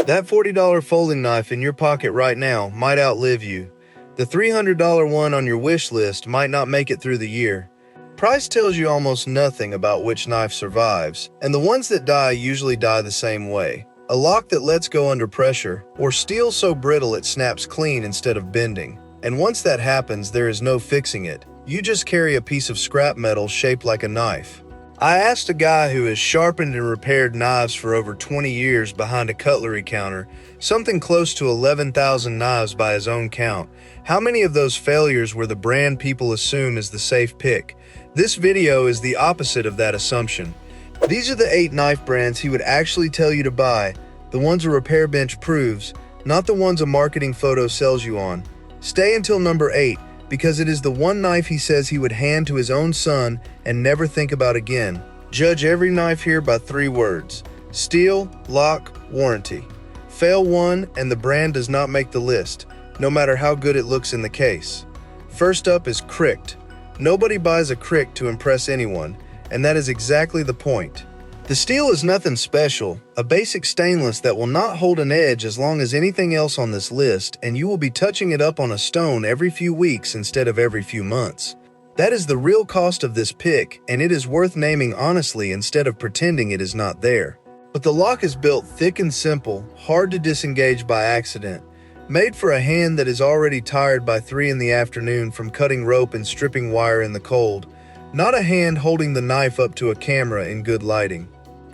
That $40 folding knife in your pocket right now might outlive you. The $300 one on your wish list might not make it through the year. Price tells you almost nothing about which knife survives, and the ones that die usually die the same way. A lock that lets go under pressure, or steel so brittle it snaps clean instead of bending. And once that happens, there is no fixing it. You just carry a piece of scrap metal shaped like a knife. I asked a guy who has sharpened and repaired knives for over 20 years behind a cutlery counter, something close to 11,000 knives by his own count, how many of those failures were the brand people assume is the safe pick. This video is the opposite of that assumption. These are the 8 knife brands he would actually tell you to buy, the ones a repair bench proves, not the ones a marketing photo sells you on. Stay until number 8, because it is the one knife he says he would hand to his own son and never think about again. Judge every knife here by 3 words: steel, lock, warranty. Fail one and the brand does not make the list, no matter how good it looks in the case. First up is Cricked. Nobody buys a Crick to impress anyone, and that is exactly the point. The steel is nothing special, a basic stainless that will not hold an edge as long as anything else on this list, and you will be touching it up on a stone every few weeks instead of every few months. That is the real cost of this pick, and it is worth naming honestly instead of pretending it is not there. But the lock is built thick and simple, hard to disengage by accident, made for a hand that is already tired by 3 in the afternoon from cutting rope and stripping wire in the cold, not a hand holding the knife up to a camera in good lighting.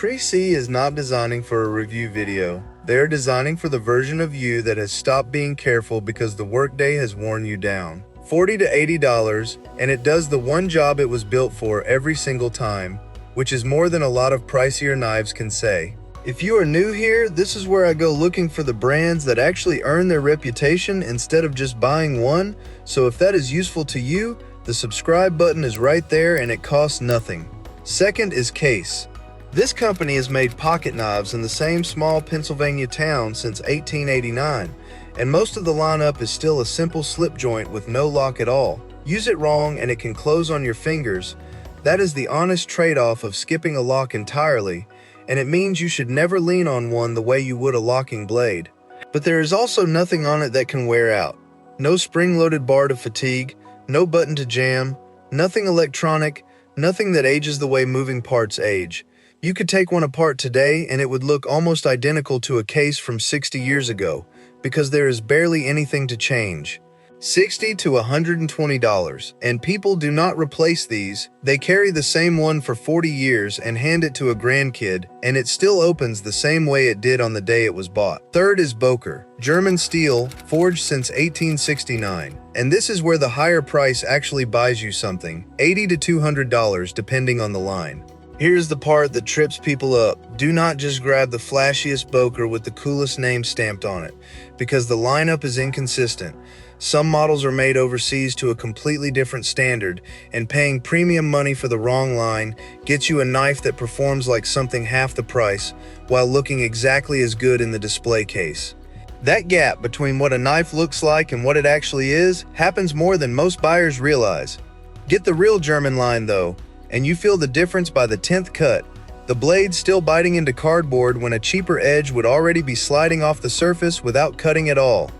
Reeve is not designing for a review video. They are designing for the version of you that has stopped being careful because the workday has worn you down. $40 to $80, and it does the one job it was built for every single time, which is more than a lot of pricier knives can say. If you are new here, this is where I go looking for the brands that actually earn their reputation instead of just buying one, so if that is useful to you, the subscribe button is right there and it costs nothing. Second is Case. This company has made pocket knives in the same small Pennsylvania town since 1889, and most of the lineup is still a simple slip joint with no lock at all. Use it wrong and it can close on your fingers. That is the honest trade-off of skipping a lock entirely, and it means you should never lean on one the way you would a locking blade. But there is also nothing on it that can wear out. No spring-loaded bar to fatigue, no button to jam, nothing electronic, nothing that ages the way moving parts age. You could take one apart today and it would look almost identical to a case from 60 years ago, because there is barely anything to change. $60 to $120, and people do not replace these. They carry the same one for 40 years and hand it to a grandkid, and it still opens the same way it did on the day it was bought. Third is Böker, German steel, forged since 1869, and this is where the higher price actually buys you something, $80 to $200 depending on the line. Here's the part that trips people up. Do not just grab the flashiest Böker with the coolest name stamped on it, because the lineup is inconsistent. Some models are made overseas to a completely different standard, and paying premium money for the wrong line gets you a knife that performs like something half the price, while looking exactly as good in the display case. That gap between what a knife looks like and what it actually is happens more than most buyers realize. Get the real German line though, and you feel the difference by the 10th cut. The blade still biting into cardboard when a cheaper edge would already be sliding off the surface without cutting at all.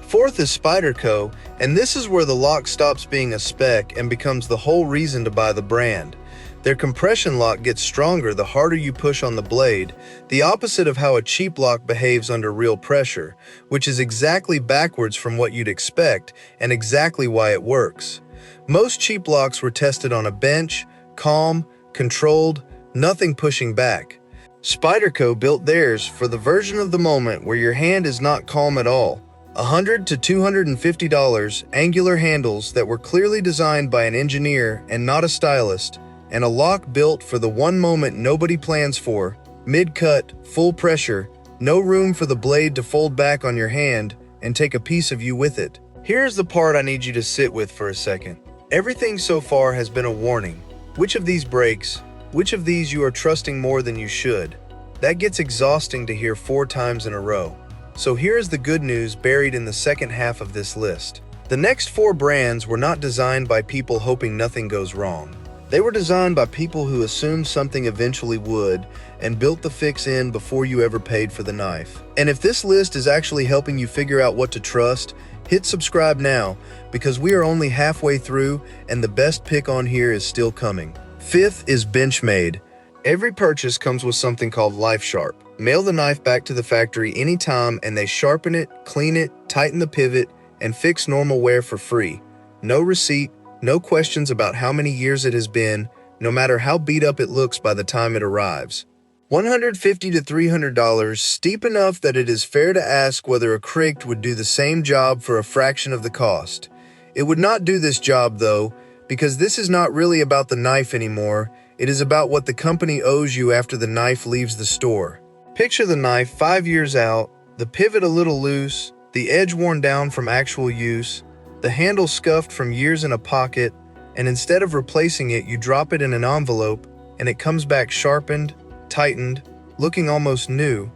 Fourth is Spyderco, and this is where the lock stops being a spec and becomes the whole reason to buy the brand. Their compression lock gets stronger the harder you push on the blade, the opposite of how a cheap lock behaves under real pressure, which is exactly backwards from what you'd expect and exactly why it works. Most cheap locks were tested on a bench, calm, controlled, nothing pushing back. Spyderco built theirs for the version of the moment where your hand is not calm at all. $100 to $250, angular handles that were clearly designed by an engineer and not a stylist, and a lock built for the one moment nobody plans for, mid-cut, full pressure, no room for the blade to fold back on your hand and take a piece of you with it. Here's the part I need you to sit with for a second. Everything so far has been a warning. Which of these breaks? Which of these you are trusting more than you should? That gets exhausting to hear 4 times in a row. So here is the good news buried in the second half of this list. The next 4 brands were not designed by people hoping nothing goes wrong. They were designed by people who assumed something eventually would and built the fix in before you ever paid for the knife. And if this list is actually helping you figure out what to trust, hit subscribe now because we are only halfway through and the best pick on here is still coming. Fifth is Benchmade. Every purchase comes with something called Life Sharp. Mail the knife back to the factory anytime and they sharpen it, clean it, tighten the pivot, and fix normal wear for free. No receipt, no questions about how many years it has been, no matter how beat up it looks by the time it arrives. $150 to $300, steep enough that it is fair to ask whether a Cricht would do the same job for a fraction of the cost. It would not do this job though, because this is not really about the knife anymore, it is about what the company owes you after the knife leaves the store. Picture the knife 5 years out, the pivot a little loose, the edge worn down from actual use, the handle scuffed from years in a pocket, and instead of replacing it, you drop it in an envelope, and it comes back sharpened, tightened, looking almost new.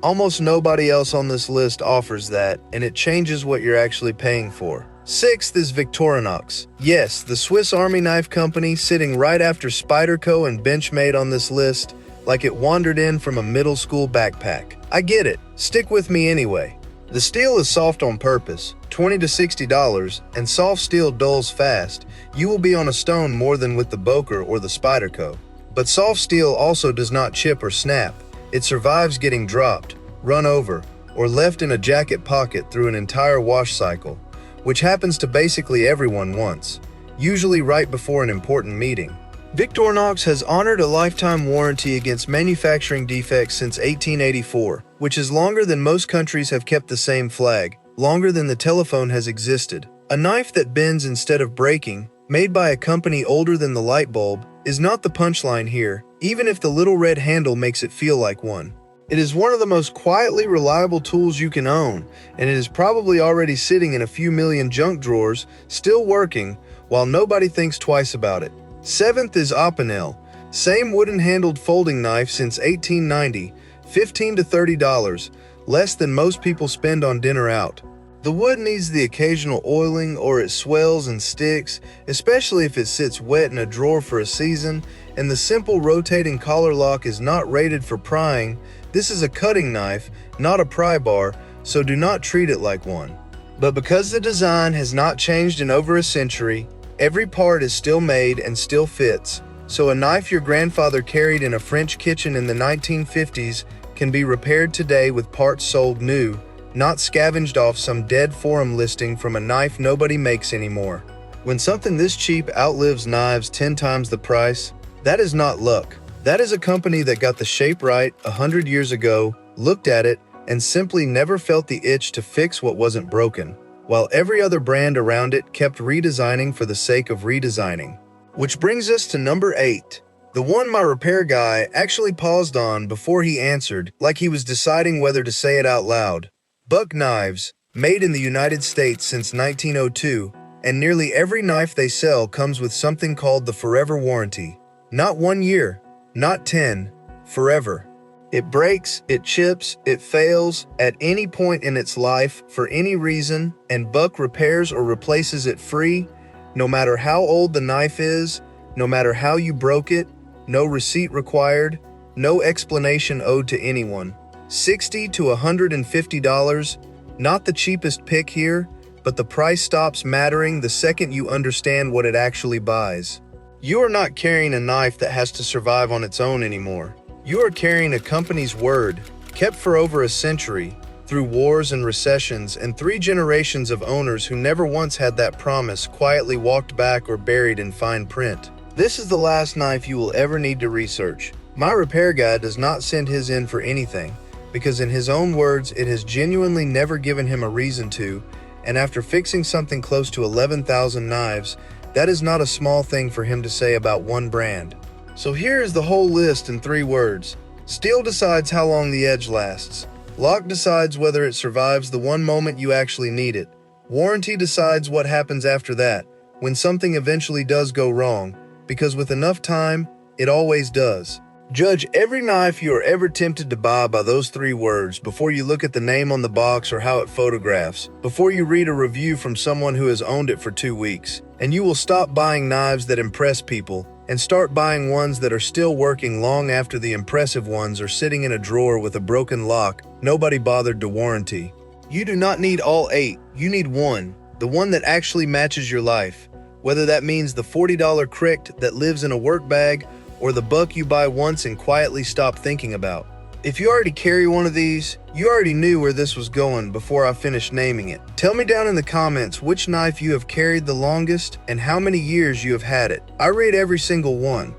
Almost nobody else on this list offers that, and it changes what you're actually paying for. Sixth is Victorinox. Yes, the Swiss Army knife company sitting right after Spyderco and Benchmade on this list, like it wandered in from a middle school backpack. I get it, stick with me anyway. The steel is soft on purpose, $20 to $60, and soft steel dulls fast. You will be on a stone more than with the Böker or the Spyderco. But soft steel also does not chip or snap. It survives getting dropped, run over, or left in a jacket pocket through an entire wash cycle, which happens to basically everyone once, usually right before an important meeting. Victorinox has honored a lifetime warranty against manufacturing defects since 1884, which is longer than most countries have kept the same flag, longer than the telephone has existed. A knife that bends instead of breaking, made by a company older than the light bulb, is not the punchline here, even if the little red handle makes it feel like one. It is one of the most quietly reliable tools you can own, and it is probably already sitting in a few million junk drawers, still working, while nobody thinks twice about it. Seventh is Opinel. Same wooden-handled folding knife since 1890, $15 to $30, less than most people spend on dinner out. The wood needs the occasional oiling or it swells and sticks, especially if it sits wet in a drawer for a season, and the simple rotating collar lock is not rated for prying. This is a cutting knife, not a pry bar, so do not treat it like one. But because the design has not changed in over a century, every part is still made and still fits, so a knife your grandfather carried in a French kitchen in the 1950s can be repaired today with parts sold new, not scavenged off some dead forum listing from a knife nobody makes anymore. When something this cheap outlives knives 10 times the price, that is not luck. That is a company that got the shape right 100 years ago, looked at it, and simply never felt the itch to fix what wasn't broken, while every other brand around it kept redesigning for the sake of redesigning. Which brings us to number 8. The one my repair guy actually paused on before he answered, like he was deciding whether to say it out loud. Buck knives, made in the United States since 1902, and nearly every knife they sell comes with something called the forever warranty. Not 1 year, not 10, forever. It breaks, it chips, it fails at any point in its life for any reason, and Buck repairs or replaces it free, no matter how old the knife is, no matter how you broke it, no receipt required, no explanation owed to anyone. $60 to $150, not the cheapest pick here, but the price stops mattering the second you understand what it actually buys. You are not carrying a knife that has to survive on its own anymore. You are carrying a company's word, kept for over a century, through wars and recessions and 3 generations of owners who never once had that promise quietly walked back or buried in fine print. This is the last knife you will ever need to research. My repair guy does not send his in for anything, because in his own words, it has genuinely never given him a reason to, and after fixing something close to 11,000 knives, that is not a small thing for him to say about one brand. So here is the whole list in 3 words. Steel decides how long the edge lasts. Lock decides whether it survives the one moment you actually need it. Warranty decides what happens after that, when something eventually does go wrong, because with enough time, it always does. Judge every knife you are ever tempted to buy by those 3 words before you look at the name on the box or how it photographs, before you read a review from someone who has owned it for 2 weeks, and you will stop buying knives that impress people and start buying ones that are still working long after the impressive ones are sitting in a drawer with a broken lock nobody bothered to warranty. You do not need all 8, you need one, the one that actually matches your life. Whether that means the $40 crict that lives in a work bag or the buck you buy once and quietly stop thinking about. If you already carry one of these, you already knew where this was going before I finished naming it. Tell me down in the comments which knife you have carried the longest and how many years you have had it. I rate every single one.